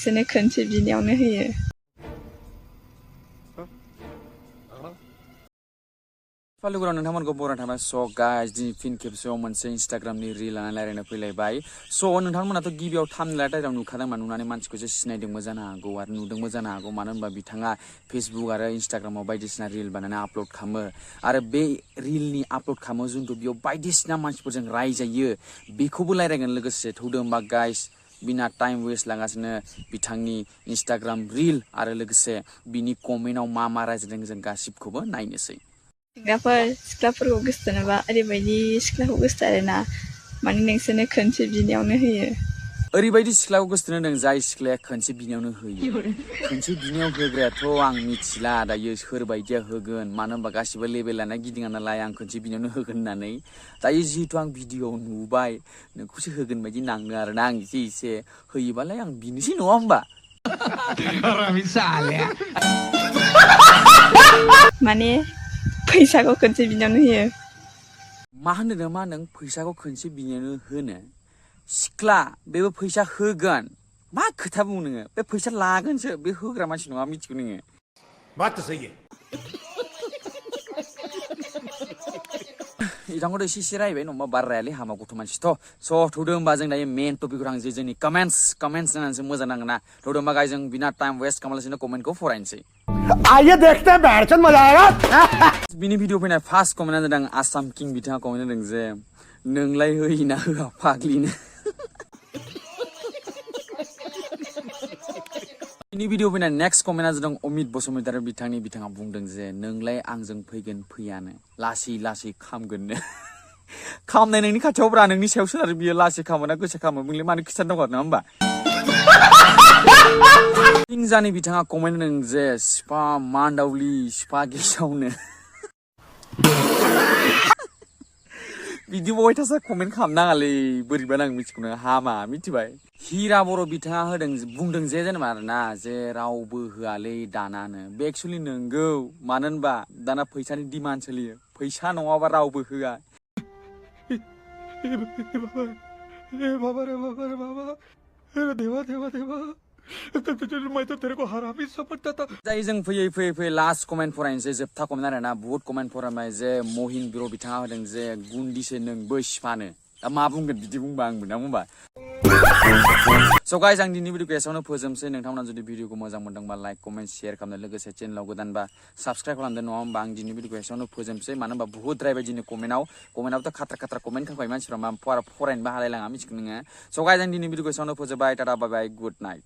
नोंसोरनो खनसे बिनायावनो होयो। फालुगुराव नोंथांमोनखौ बरायना थाबाय। स' गाइस दिनै फिन खेबसेयाव मोनसे इन्स्टाग्रामनि रिल लानानै रायज्लायनो फैलायबाय। स' नोंथांमोनाथ' गिबियाव थाम्बनेल टाइटलाव नुखादोंबा नुनानै मानसिखौसो सिनायदोंबो जानो हागौ आरो नुदोंबो जानो हागौ। मानो होनबा बिथाङा फेसबुक आरो इन्स्टाग्रामाव बायदिसिना रिल बानायनानै आपल'ड खालामो आरो बे रिलनि आपल'ड खालामो जोंथ' बेयाव बायदिसिना मानसिफोरजों रायजायो बेखौबो रायज्लायगोन लोगोसे थौदों होमबा गाइस बिना टाइम वेस्ट लागासिनो बिथांनि इन्स्टाग्राम रिल आरो लोगोसे बिनि कमेन्टआव मा रायज्लायदों जों गासिबखौबो नायनोसै। सिख्लाफोरखौ गोसोथोनोबा ओरैबायदि सिख्लाखौ गोसोथोना माने नोंसोरनो खनसे बिनायावनो होयो। ओरैबायदि सिख्लाखौ गोसोथोनो दों जाय सिख्लाया खनसे बिनायावनो होयो। खनसे बिनायाव होग्रायाथ' आं मिथिला दायो सोरबायदिया होगोन। मानो होनबा गासिबो लेबेलाना गिदिङा नालाय आं खनसे बिनायावनो होगोन होननानै। दायो जिहेतु आं भिडिअ'आव नुबाय नोंखौसो होगोन बायदि नाङो आरोना आं एसे होयोबालाय आं बिनोसै नङा होमबा। माने फैसाखौ खनसे बिनायावनो होयो। मा होनदों मा होनदों फैसाखौ खनसे बिनायावनो होनो। सिख्ला बेबो फैसा होगोन मा खोथा बुङो नोङो। बे फैसा लागोनसो बे होग्रा मानसि नङा मिथिगौ नोङो। बात तो सही है। इथांखौथ' एसे रायबाय नङाबा बार रायालै हामा गथ' मानसिथ'। स' थौदो होमबा जों दायो मेन टपिकआव थांसै जोंनि कमेन्ट्स नायनानैसो मोजां नाङो ना। थौदो होमबा गाय जों बिना टाइम वेस्ट खालामालासिनो कमेन्टखौ फरायनोसै। आइए देखते हैं बैठचंद मजा आएगा। बिनि भिडिअ फैनाय फार्स्ट कमेन्टआ जादों आसाम किं बिथाङा कमेन्ट होदों जे नोंलाय होयोना होआ फाग्लिनो। बिनि भिडिअ फैनाय नेक्स्ट कमेन्टआ जादों अमित बसुमतारी बिथाङा बुंदों जे नोंलाय आंजों फैगोन फैयानो लासै खामगोननो। खामनाय नोंनि खाथियावब्रा नोंनि सायाव सोनारो बियो लासै खामोना गोसा खामो बुंले मानो खिथानो दं नङा होमबा। जानि बिथाङा कमेन्ट होदों जे सिफा मान्दावलि सिफा गेसावनो। बिदि बयथासा कमेन्ट खालामनाङालै बोरैबा नां मिथिगौ हामा मिथिबाय। हिरा बर' बिथाङा बुंदों जे जेनेबा आरोना जे रावबो होआलै दानानो। बे एक्सुवेलि नंगौ मानो होनबा दाना फैसानि डिमान्ड सोलियो। फैसा नङाबा रावबो होआ। जाय जों फैयै लास्ट कमेन्ट फरायनोसै जोबथा कमेन्ट आरोना बुहुत कमेन्ट फरायबाय जे महिन बर' बिथाङा होदों जे गुन्दिसो नोंबो सिफानो। दा मा बुंगोन बिदि बुंबा आंबो ना बुंबा। स' गाइस आं दिनै भिडिअखौ एसेयावनो फोजोबसै। नोंथांमोना जुदि भिडिअखौ मोजां मोनदोंबा लाइक कमेन्ट शेयार खालामनो लोगोसे चेनेलाव गोदानबा साबस्क्राइब खालामदो नङा होमबा। आं दिनै भिडिअखौ एसेयावनो फोजोबसै मानो होनबा बुहुत रायबाय दिनै कमेन्टआवथ' खाथ्रा कमेन्ट खालामबाय मानसिफ्रा मा फरायनोबो हालायलाङा मिथिगौ नोङो। स' गाइस आं दिनै भिडिअखौ एसेयावनो फोजोबबाय। टाटा बाय बाय गुड नाइट।